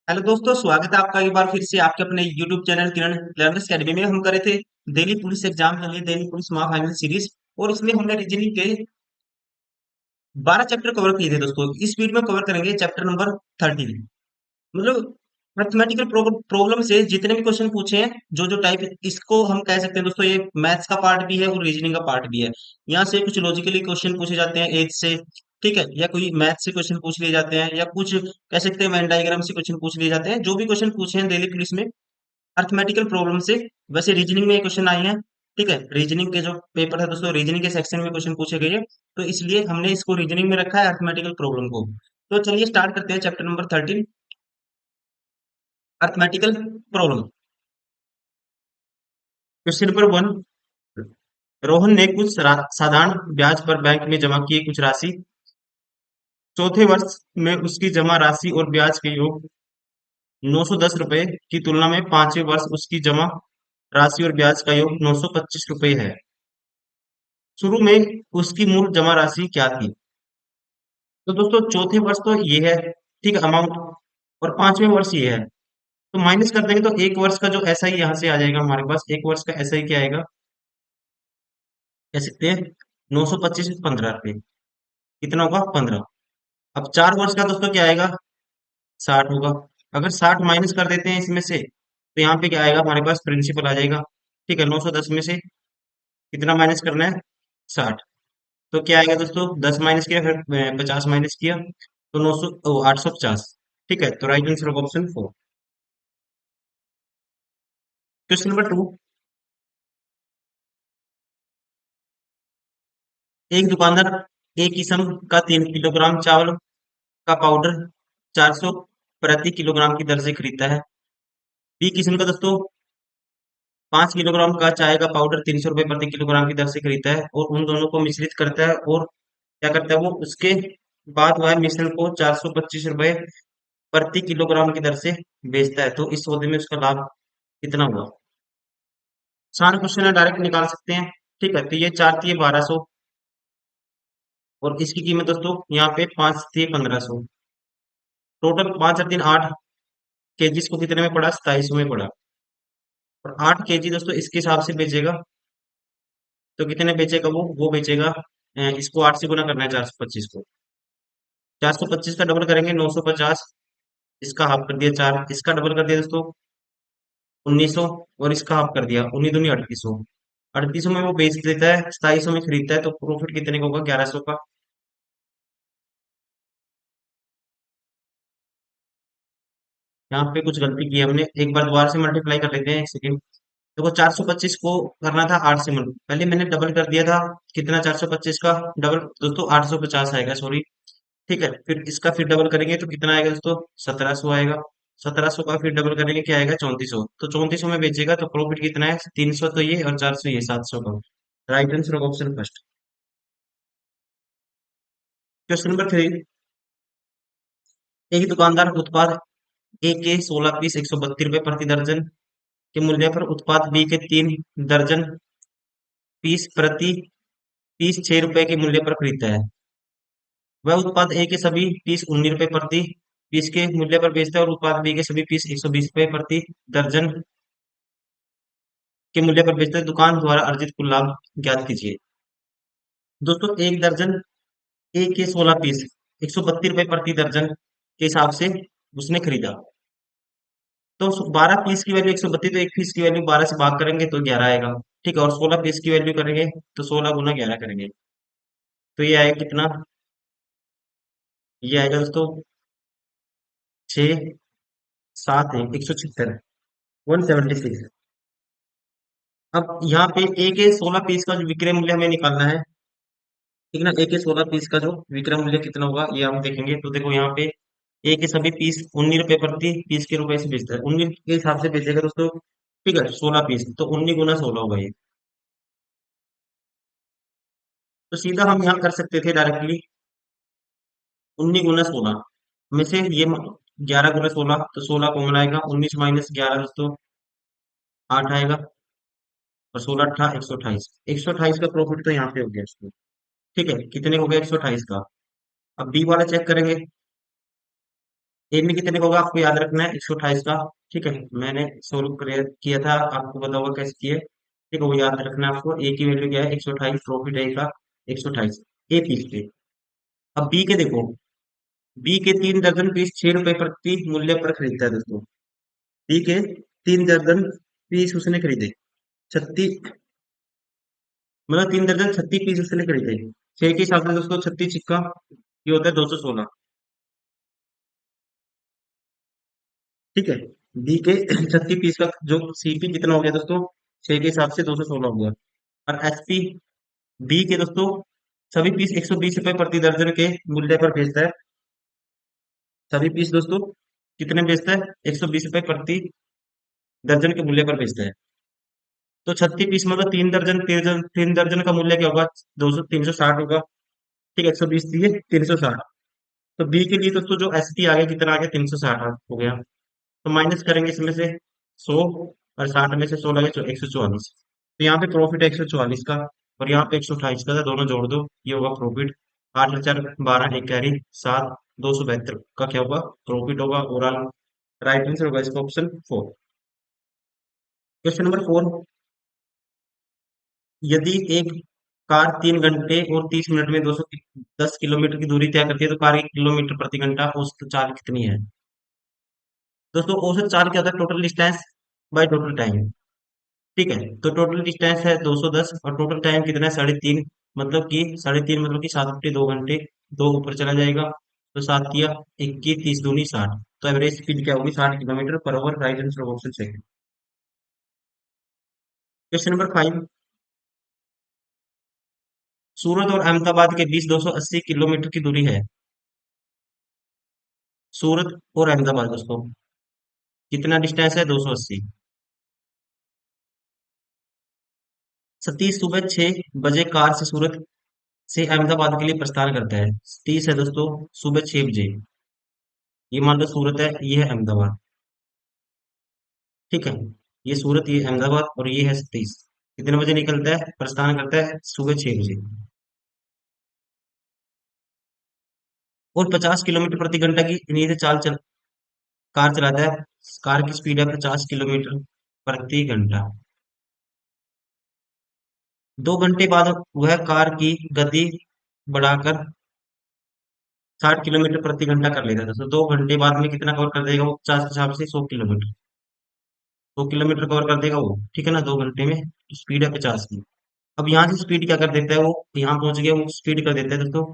Hello दोस्तों, स्वागत है आपका एक बार फिर से आपके अपने YouTube चैनल किरण लर्नर्स अकेडमी में। हम करे थे दिल्ली पुलिस एग्जाम के लिए दिल्ली पुलिस महा फाइनल सीरीज, और इसमें हमने रीजनिंग के 12 चैप्टर कवर किए थे दोस्तों। इस वीडियो में कवर करेंगे चैप्टर नंबर 13। मतलब मैथमेटिकल प्रॉब्लम से जितने भी क्वेश्चन पूछे हैं, जो जो टाइप, इसको हम कह सकते हैं दोस्तों, ये मैथ्स का पार्ट भी है और रीजनिंग का पार्ट भी है। यहाँ से कुछ लॉजिकली क्वेश्चन पूछे जाते हैं एज से, ठीक है, या कोई मैथ से क्वेश्चन पूछ लिए जाते हैं, या कुछ कह सकते हैं वेन डायग्राम से क्वेश्चन पूछ लिए जाते हैं। जो भी क्वेश्चन पूछे हैं दिल्ली पुलिस में अर्थमेटिकल प्रॉब्लम से, वैसे रीजनिंग में क्वेश्चन आए हैं। ठीक है, रीजनिंग के जो पेपर है दोस्तों, रीजनिंग के सेक्शन में क्वेश्चन पूछे गए हैं, तो इसलिए हमने इसको रीजनिंग में रखा है, अर्थमेटिकल प्रॉब्लम को। तो चलिए स्टार्ट करते हैं chapter number 13, arithmetical problem. Question number 1, Rohan ने कुछ साधारण ब्याज पर बैंक में जमा किए कुछ राशि चौथे वर्ष में उसकी जमा राशि और ब्याज के योग 910 रुपए की तुलना में पांचवें वर्ष उसकी जमा राशि और ब्याज का योग 925 रुपए है। शुरू में उसकी मूल जमा राशि क्या थी? तो दोस्तों चौथे वर्ष तो ये है, ठीक है, अमाउंट, और पांचवें वर्ष ये है। तो माइनस कर देंगे तो एक वर्ष का जो ऐसा ही यहाँ से आ जाएगा, हमारे पास एक वर्ष का ऐसा ही क्या आएगा, कह सकते हैं 925 15 रुपए, कितना होगा 15। अब 4 वर्ष का दोस्तों क्या आएगा, 60 होगा। अगर 60 माइनस कर देते हैं इसमें से, तो यहाँ पे क्या आएगा, हमारे पास प्रिंसिपल आ जाएगा। ठीक है, 910 में से कितना माइनस करना है, 60। तो क्या आएगा दोस्तों, 10 माइनस किया, फिर 50 माइनस किया, तो 900 850। ठीक है, तो right answer option 4। Question number 2, एक दुकानदार एक किस्म का 3 किलोग्राम चावल का पाउडर 400 प्रति किलोग्राम की दर से खरीदता है। बी किस्म का दोस्तों 5 किलोग्राम का चाय का पाउडर 300 रुपए प्रति किलोग्राम की दर से खरीदता है, और उन दोनों को मिश्रित करता है, और क्या करता है वो, उसके बाद वह मिश्रण को 425 रुपए प्रति किलोग्राम की दर से बेचता है। तो इस सौदे में उसका लाभ कितना हुआ? सारे क्वेश्चन है डायरेक्ट निकाल सकते हैं। ठीक है, तो ये 4 थी 1200, और इसकी कीमत दोस्तों यहाँ पे 5 थी 1500। टोटल 5 और 3 8 केजी को कितने में पड़ा, 2700 में पड़ा। और 8 केजी दोस्तों इसके हिसाब से बेचेगा, तो कितने बेचेगा वो बेचेगा, इसको 8 से गुना करना है 425 को। 425 का डबल करेंगे 950, इसका हाफ कर दिया 4, इसका डबल कर दिया दोस्तों 1900, और इसका हाफ कर दिया 19 दूनी 3800। 3800 में वो बेच देता है, 2700 में खरीदता है, तो प्रॉफिट कितने का होगा, 1100 का। यहाँ पे कुछ गलती की है हमने, एक बार दोबारा से मल्टीप्लाई कर लेते हैं, एक सेकेंड। देखो 425 को करना था 8 से मल्टी, पहले मैंने डबल कर दिया था, कितना 425 का डबल दोस्तों 850 आएगा, सॉरी। ठीक है, फिर इसका फिर डबल करेंगे तो कितना आएगा दोस्तों, 1700 आएगा। 1700 का फिर डबल करेंगे क्या आएगा, 3400। तो 3400 में बेचेगा, तो प्रॉफिट कितना है, 300 तो ये और 400 ये, 700 का। Right answer option first. Question number 3, एक दुकानदार उत्पाद ए के 16 पीस 132 रुपए प्रति दर्जन के मूल्य पर उत्पाद बी के 3 दर्जन पीस प्रति पीस 6 रुपए के मूल्य पर खरीदता है। वह उत्पाद ए के सभी पीस 19 रुपए प्रति पीस के मूल्य पर बेचता है, और उत्पाद बी के सभी पीस 120 रुपए प्रति दर्जन के मूल्य पर बेचता है। दुकान द्वारा अर्जित कुल लाभ ज्ञात कीजिए। दोस्तों एक दर्जन ए के 16 पीस 132 रुपए प्रति दर्जन के हिसाब से उसने खरीदा। तो 12 पीस की वैल्यू 132, तो एक पीस की वैल्यू 12 से भाग करेंगे तो 11 आएगा। ठीक है, और 16 पीस की वैल्यू करेंगे तो 16 गुना 11 करेंगे, तो ये आएगा कितना, ये आएगा दोस्तों 6 7 176, 176। अब यहाँ पे ए के 16 पीस का जो विक्रय मूल्य हमें निकालना है, ठीक ना। ए के 16 पीस का जो विक्रय मूल्य कितना होगा ये हम देखेंगे। तो देखो यहाँ पे ए के सभी पीस 19 रुपए प्रति पीस के रुपए से बेचता है, 19 के हिसाब से बेचेगा दोस्तों। ठीक है, 16 पीस तो 19 गुना 16 होगा ये। तो सीधा हम यहाँ कर सकते थे डायरेक्टली, 19 गुना 16 में से ये 11 गुना 16, तो 16 कॉमन आएगा, 19 - 11 दोस्तों 8 आएगा, और 16 8 128, 128 का प्रॉफिट तो यहाँ पे हो गया इसको। ठीक है, कितने हो गया 128 का। अब बी वाला चेक करेंगे। ए में कितने का होगा आपको याद रखना है, 128 का। ठीक है, मैंने सोल्व किया था, आपको पता होगा कैसे किए। ठीक है, वो याद रखना है आपको। ए की वैल्यू क्या है, 128, प्रॉफिट है का 128, ए पीस पे। अब बी के देखो, बी के 3 दर्जन पीस 6 रुपए प्रति मूल्य पर खरीदता है दोस्तों। बी के 3 दर्जन पीस उसने खरीदे, 36, मतलब 3 दर्जन 36 पीस उसने खरीदे। छह के हिसाब से दोस्तों 36 सिक्का, ये होता है 216। ठीक है, बी के 36 पीस का जो सीपी कितना हो गया दोस्तों, 6 के हिसाब से 216 हो गया। और एसपी बी के दोस्तों सभी पीस 120 रुपए प्रति दर्जन के मूल्य पर बेचता है। सभी पीस दोस्तों कितने बेचता है, 120 रुपए प्रति दर्जन के मूल्य पर बेचता है। तो 36 पीस मतलब 3 दर्जन, 3 दर्जन का मूल्य क्या होगा, 360 होगा। ठीक है, 120 दिए 360। तो बी के लिए दोस्तों जो एस पी आ गया, कितना आ गया, 360 हो गया। तो माइनस करेंगे इसमें से 100, और 60 में से 100 लगे तो 144। तो यहाँ पे प्रॉफिट है 144 का, और यहाँ पे 128 का था, दोनों जोड़ दो, ये होगा प्रॉफिट। 8 4 12 एक कैरी 7, 272 का क्या होगा, प्रॉफिट होगा ओवरऑल। राइट आंसर होगा इसका ऑप्शन 4। क्वेश्चन नंबर 4, यदि एक कार 3 घंटे और 30 मिनट में 210 किलोमीटर की दूरी तय करती है, तो कार की किलोमीटर प्रति घंटा औसत चाल कितनी है। दोस्तों औसत चाल क्या होता है, total distance by total time. ठीक है, तो टोटल डिस्टेंस है 210, और टोटल टाइम कितना है, 3.5। मतलब कि 3.5 मतलब कि 7 बटे 2 घंटे, दो ऊपर चला जाएगा, तो 7 किया 21, 30 दूनी 60। तो एवरेज स्पीड क्या होगी, 60 kilometre per hour. Right answer option second. Question number 5, सूरत और अहमदाबाद के बीच 280 किलोमीटर की दूरी है। सूरत और अहमदाबाद दोस्तों कितना डिस्टेंस है, 280। सतीश सुबह 6 बजे कार से सूरत से अहमदाबाद के लिए प्रस्थान करता है। सतीश है दोस्तों सुबह 6 बजे, ये मान लो सूरत है, ये है अहमदाबाद। ठीक है, ये सूरत, ये अहमदाबाद, और ये है सतीश। कितने बजे निकलता है, प्रस्थान करता है सुबह 6 बजे, और 50 किलोमीटर प्रति घंटा की इतनी से कार चलाता है। कार की स्पीड है 50 किलोमीटर प्रति घंटा। 2 घंटे बाद वह कार की गति बढ़ाकर 60 किलोमीटर प्रति घंटा कर लेता है। दोस्तों 2 घंटे बाद में कितना कवर कर देगा वो, 50 के हिसाब से 100 किलोमीटर, 100 किलोमीटर कवर कर देगा वो। ठीक है ना, 2 घंटे में स्पीड है 50 की। अब यहाँ से स्पीड क्या कर देता है वो, यहाँ पहुंच गया वो, स्पीड कर देता है दोस्तों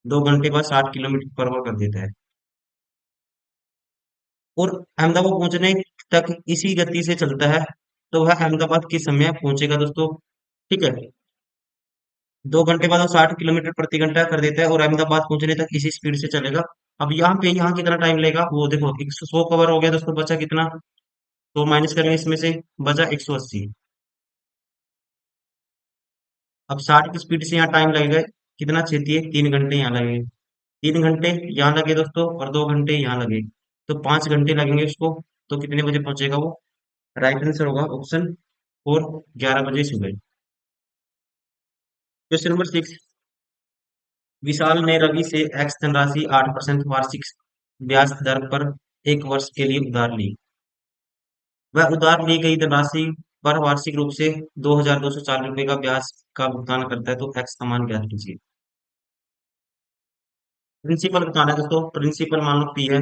2 घंटे बाद 60 किलोमीटर पर आवर कर देता है। और अहमदाबाद पहुंचने तक इसी गति से चलता है, तो वह अहमदाबाद किस समय पहुंचेगा दोस्तों। ठीक है, 2 घंटे बाद वो 60 किलोमीटर प्रति घंटा कर देता है, और अहमदाबाद पहुंचने तक इसी स्पीड से चलेगा। अब यहाँ पे यहाँ कितना टाइम लेगा वो देखो, 100 कवर हो गया दोस्तों, बचा कितना, तो माइनस करेंगे इसमें से, बचा 180। अब 60 की स्पीड से यहाँ टाइम लगेगा, कितना छेती है, 3 घंटे यहाँ लगेंगे। 3 घंटे यहाँ लगे दोस्तों, और 2 घंटे यहाँ लगे, तो 5 घंटे लगेंगे उसको। तो कितने बजे पहुंचेगा वो, राइट आंसर होगा ऑप्शन 4, 11 बजे सुबह। क्वेश्चन नंबर 6, विशाल ने रवि से एक्स धनराशि 8% वार्षिक ब्याज दर पर 1 वर्ष के लिए उधार ली। वह उधार ली गई धनराशि पर वार्षिक रूप से 2,204 रुपये का ब्याज का भुगतान करता है, तो एक्स का मान ज्ञात कीजिए। प्रिंसिपल बताना है दोस्तों, प्रिंसिपल मान लो पी है,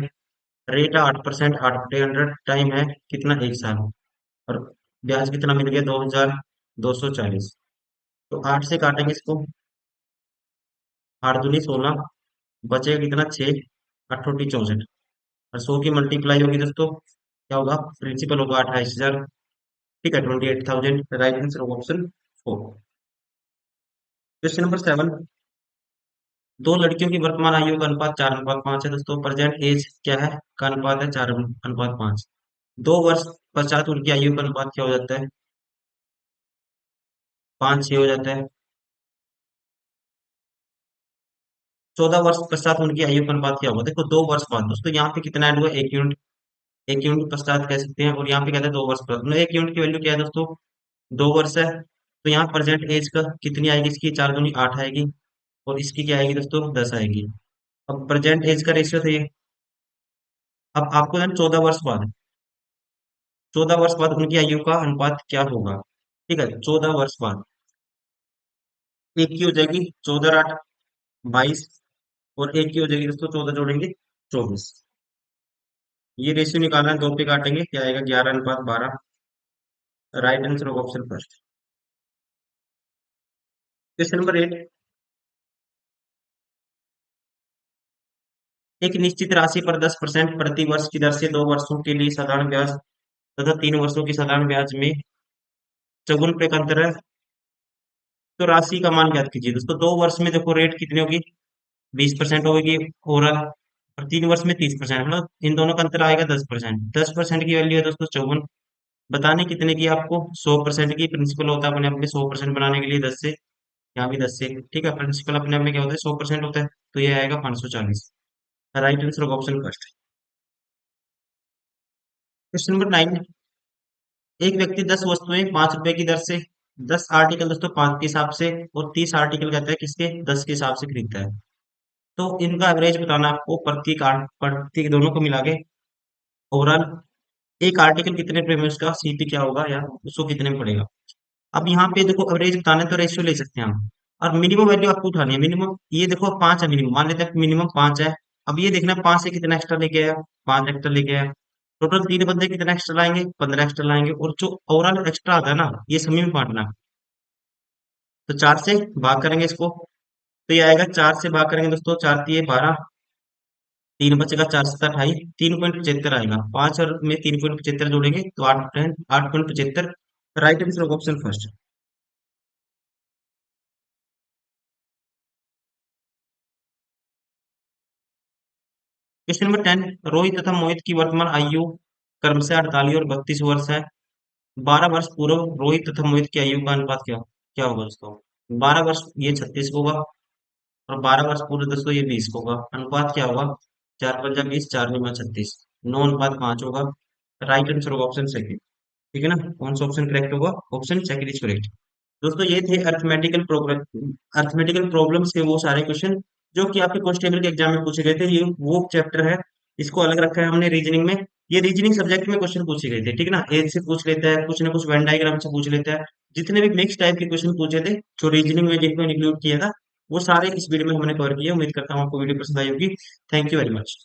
रेट है 8%, 8/100, टाइम है कितना, 1 साल, और ब्याज कितना मिल गया, 2,240। तो 8 से काटेंगे इसको, 8 दूनी 16, बचेगा कितना, 6, 8 64, और 100 की मल्टीप्लाई होगी दोस्तों, क्या होगा, प्रिंसिपल होगा 28,000। ठीक है, 28,000। राइट आंसर होगा ऑप्शन 4। क्वेश्चन नंबर 7, दो लड़कियों की वर्तमान आयु का अनुपात 4:5 है दोस्तों। प्रेजेंट एज क्या है का अनुपात है, 4:5। 2 वर्ष पश्चात उनकी आयु का अनुपात क्या हो जाता है, 5:6 हो जाता है। 14 वर्ष पश्चात उनकी आयु का अनुपात क्या होगा, देखो 2 वर्ष बाद दोस्तों, यहाँ पे कितना ऐड हुआ, 1 यूनिट। 1 यूनिट पश्चात कह सकते हैं, और यहाँ पे कहते हैं 2 वर्ष बाद, मतलब 1 यूनिट की वैल्यू क्या है दोस्तों, 2 वर्ष है। तो यहाँ प्रेजेंट एज का कितनी आएगी, इसकी 4 दूनी 8 आएगी, और इसकी क्या आएगी दोस्तों, 10 आएगी। अब प्रेजेंट एज का रेशियो थे, अब आपको देन 14 वर्ष बाद उनकी आयु का अनुपात क्या होगा? ठीक है, 14 वर्ष बाद एक की हो जाएगी 14 और 8 22, और एक की हो जाएगी दोस्तों 14 जोड़ेंगे 24। ये रेशियो निकालना है, दो पे काटेंगे, क्या आएगा? 11:12। राइट आंसर होगा ऑप्शन फर्स्ट। Question number 8। एक निश्चित राशि पर 10% प्रति वर्ष की दर से 2 वर्षों के लिए साधारण ब्याज तथा 3 वर्षों की साधारण ब्याज में चौगुन पे का अंतर है, तो राशि का मान ज्ञात कीजिए। दोस्तों 2 वर्ष में देखो रेट कितनी होगी? 20% होगी ओवरऑल, और 3 वर्ष में 30%, मतलब इन दोनों का अंतर आएगा 10%। 10% की वैल्यू है दोस्तों 54। बताने कितने की आपको? 100% की। प्रिंसिपल होता है अपने आप में 100% बनाने के लिए 10 से, यहाँ भी 10 से। ठीक है, प्रिंसिपल अपने आप में क्या होता है? 100% होता है, तो ये आएगा 540। राइट आंसर होगा ऑप्शन फर्स्ट। Question number 9। एक व्यक्ति 10 वस्तुएं 5 रुपए की दर से 10 आर्टिकल दोस्तों 5 के हिसाब से और 30 आर्टिकल कहता है किसके? 10 के हिसाब से खरीदता है। तो इनका एवरेज बताना आपको, प्रत्येक दोनों को मिला के ओवरऑल एक आर्टिकल कितने रुपए में, उसका सीपी क्या होगा या उसको कितने में पड़ेगा। अब यहाँ पे देखो एवरेज बताना है तो रेशियो ले सकते हैं हम, और मिनिमम वैल्यू आपको उठानी है। मिनिमम ये देखो 5 है, मिनिमम मान लेते हैं मिनिमम 5 है। अब ये देखना 5 से कितना एक्स्ट्रा लेके आया? 5 एक्स्ट्रा लेके आया। टोटल 3 बंदे कितना एक्स्ट्रा लाएंगे? 15 एक्स्ट्रा लाएंगे, और जो ओवरऑल एक्स्ट्रा आता है ना, ये सभी में बांटना है। तो 4 से भाग करेंगे इसको, तो ये आएगा 4 से भाग करेंगे दोस्तों, 4 तिये 12, 3 बचेगा, 4 7 28, 3.75 आएगा। 5 और में 3.75 जोड़ेंगे तो 8.75। राइट आंसर होगा option first. Question number 10। Rohit तथा मोहित की वर्तमान आयु क्रमशः 48 और 32 वर्ष है। 12 वर्ष पूर्व रोहित तथा मोहित की आयु का अनुपात क्या क्या होगा दोस्तों? 12 वर्ष ये 36 होगा, और 12 वर्ष पूर्व दोस्तों ये 20 होगा। अनुपात क्या होगा? 4 × 5 = 20, 4 × 36, 9:5 होगा। राइट आंसर होगा ऑप्शन सेकंड। ठीक है ना? कौन सा ऑप्शन करेक्ट होगा? Option second is correct. दोस्तों ये थे अर्थमेटिकल प्रॉब्लम्स के वो सारे क्वेश्चन जो कि आपके कांस्टेबल के एग्जाम में पूछे गए थे। ये वो चैप्टर है, इसको अलग रखा है हमने रीजनिंग में। ये रीजनिंग सब्जेक्ट में क्वेश्चन पूछे गए थे, ठीक है ना? एक से पूछ लेता है, कुछ ना कुछ वेन डायग्राम से पूछ लेता है। जितने भी मिक्स टाइप के क्वेश्चन पूछे थे, जो रीजनिंग में जिनको इंक्लूड किया था, वो सारे इस वीडियो में हमने कवर किया। उम्मीद करता हूँ आपको वीडियो पसंद आई होगी। Thank you very much.